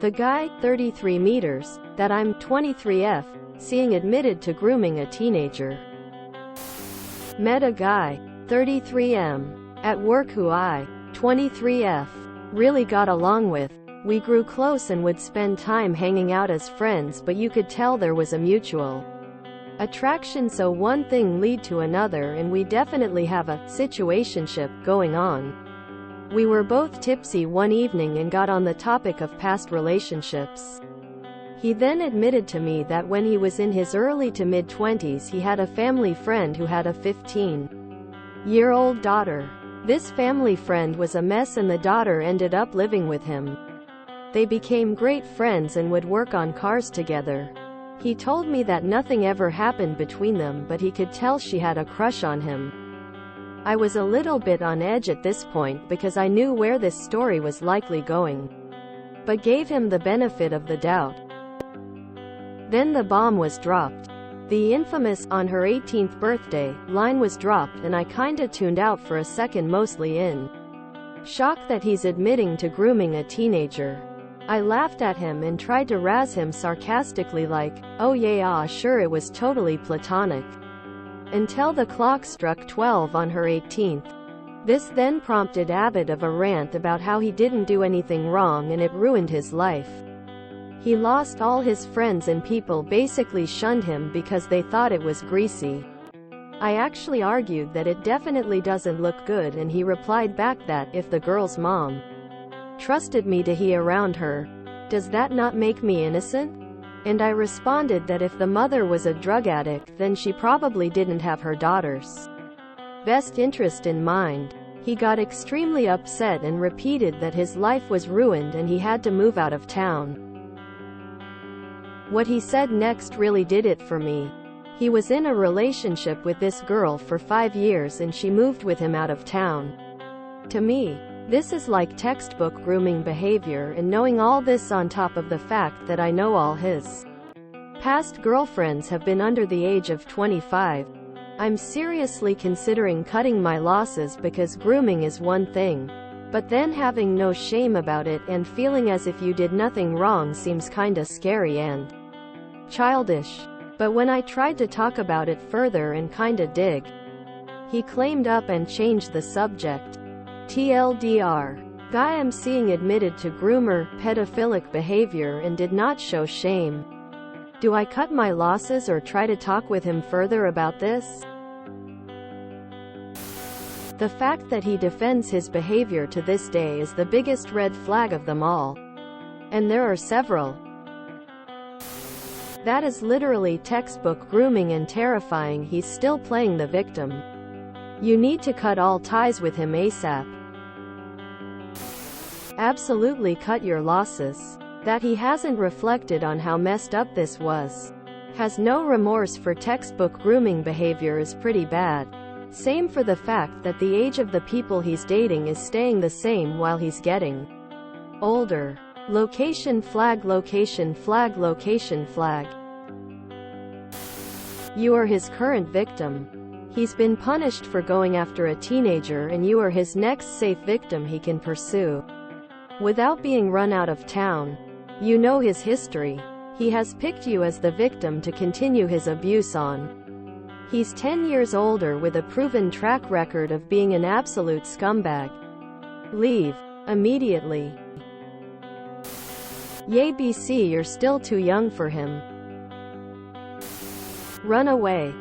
The guy, 33 meters, that I'm 23F, seeing admitted to grooming a teenager. Met a guy, 33M, at work who I, 23F, really got along with. We grew close and would spend time hanging out as friends, but you could tell there was a mutual attraction, so one thing lead to another, and we definitely have a situationship going on. We were both tipsy one evening and got on the topic of past relationships. He then admitted to me that when he was in his early to mid-20s he had a family friend who had a 15-year-old daughter. This family friend was a mess and the daughter ended up living with him. They became great friends and would work on cars together. He told me that nothing ever happened between them, but he could tell she had a crush on him. I was a little bit on edge at this point because I knew where this story was likely going, but gave him the benefit of the doubt. Then the bomb was dropped. The infamous "on her 18th birthday" line was dropped, and I kinda tuned out for a second, mostly in shock that he's admitting to grooming a teenager. I laughed at him and tried to razz him sarcastically like, "Oh yeah, sure, it was totally platonic," until the clock struck 12 on her 18th. This then prompted a bit of a rant about how he didn't do anything wrong and it ruined his life. He lost all his friends and people basically shunned him because they thought it was greasy. I actually argued that it definitely doesn't look good, and he replied back that, if the girl's mom trusted me to be around her, does that not make me innocent? And I responded that if the mother was a drug addict, then she probably didn't have her daughter's best interest in mind. He got extremely upset and repeated that his life was ruined and he had to move out of town. What he said next really did it for me. He was in a relationship with this girl for 5 years and she moved with him out of town. To me, this is like textbook grooming behavior, and knowing all this on top of the fact that I know all his past girlfriends have been under the age of 25, I'm seriously considering cutting my losses, because grooming is one thing, but then having no shame about it and feeling as if you did nothing wrong seems kinda scary and childish. But when I tried to talk about it further and kinda dig, he claimed up and changed the subject. TLDR. Guy I'm seeing admitted to groomer, pedophilic behavior and did not show shame. Do I cut my losses or try to talk with him further about this? The fact that he defends his behavior to this day is the biggest red flag of them all. And there are several. That is literally textbook grooming and terrifying. He's still playing the victim. You need to cut all ties with him ASAP. Absolutely cut your losses. That he hasn't reflected on how messed up this was. Has no remorse for textbook grooming behavior is pretty bad. Same for the fact that the age of the people he's dating is staying the same while he's getting older. Location flag, location flag, location flag. You are his current victim. He's been punished for going after a teenager, and you are his next safe victim he can pursue without being run out of town. You know his history. He has picked you as the victim to continue his abuse on. He's 10 years older with a proven track record of being an absolute scumbag. Leave. Immediately. Yay BC, you're still too young for him. Run away.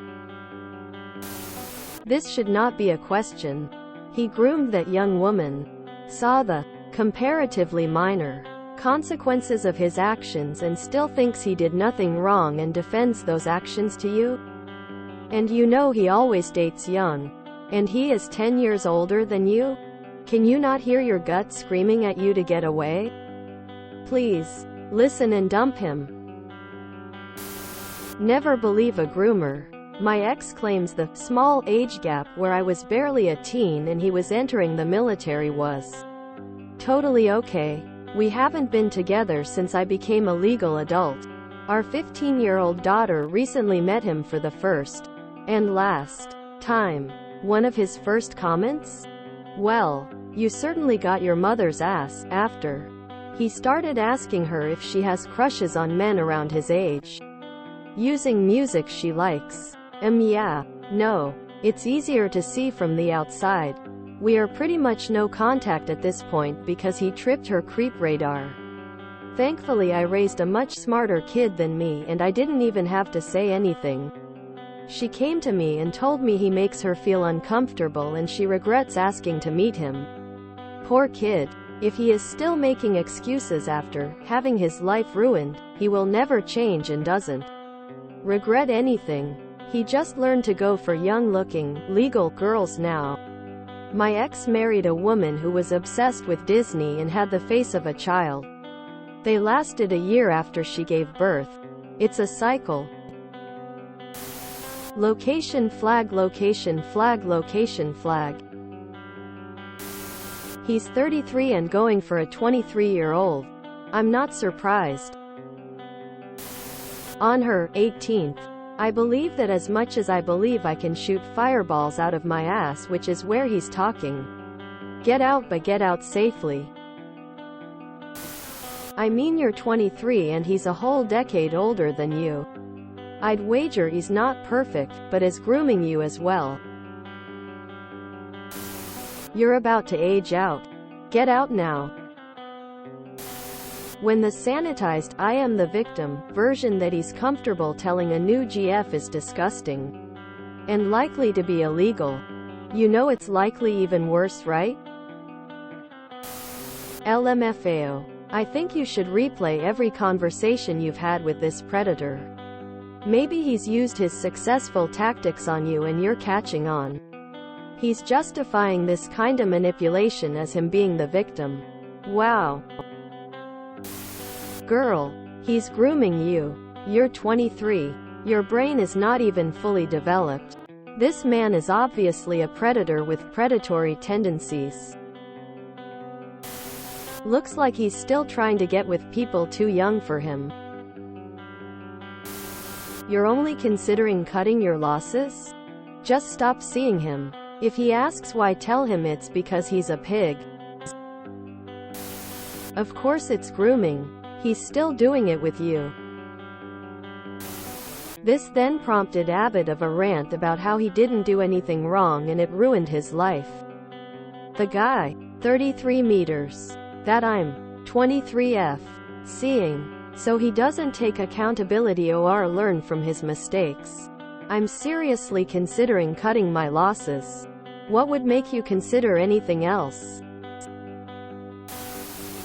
This should not be a question. He groomed that young woman. Saw the comparatively minor consequences of his actions and still thinks he did nothing wrong and defends those actions to you? And you know he always dates young. And he is 10 years older than you? Can you not hear your gut screaming at you to get away? Please, listen and dump him. Never believe a groomer. My ex claims the small age gap where I was barely a teen and he was entering the military was totally okay. We haven't been together since I became a legal adult. Our 15-year-old daughter recently met him for the first and last time. One of his first comments? Well, you certainly got your mother's ass after He started asking her if she has crushes on men around his age. Using music she likes. Yeah. No. It's easier to see from the outside. We are pretty much no contact at this point because he tripped her creep radar. Thankfully I raised a much smarter kid than me and I didn't even have to say anything. She came to me and told me he makes her feel uncomfortable and she regrets asking to meet him. Poor kid. If he is still making excuses after having his life ruined, he will never change and doesn't regret anything. He just learned to go for young-looking, legal girls now. My ex married a woman who was obsessed with Disney and had the face of a child. They lasted a year after she gave birth. It's a cycle. Location flag, location flag, location flag. He's 33 and going for a 23-year-old. I'm not surprised. On her 18th. I believe that as much as I believe I can shoot fireballs out of my ass, which is where he's talking. Get out, but get out safely. I mean, you're 23 and he's a whole decade older than you. I'd wager he's not perfect, but is grooming you as well. You're about to age out. Get out now. When the sanitized "I am the victim" version that he's comfortable telling a new GF is disgusting and likely to be illegal. You know it's likely even worse, right? LMFAO. I think you should replay every conversation you've had with this predator. Maybe he's used his successful tactics on you and you're catching on. He's justifying this kind of manipulation as him being the victim. Wow. Girl, he's grooming you. You're 23. Your brain is not even fully developed. This man is obviously a predator with predatory tendencies. Looks like he's still trying to get with people too young for him. You're only considering cutting your losses? Just stop seeing him. If he asks why, tell him it's because he's a pig. Of course it's grooming. He's still doing it with you. This then prompted Abbott of a rant about how he didn't do anything wrong and it ruined his life. The guy, 33 meters. That I'm 23F. Seeing. So he doesn't take accountability or learn from his mistakes. I'm seriously considering cutting my losses. What would make you consider anything else?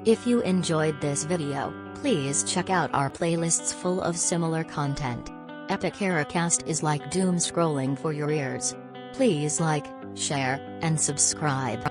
If you enjoyed this video, please check out our playlists full of similar content. Epic Eracast is like doom scrolling for your ears. Please like, share, and subscribe.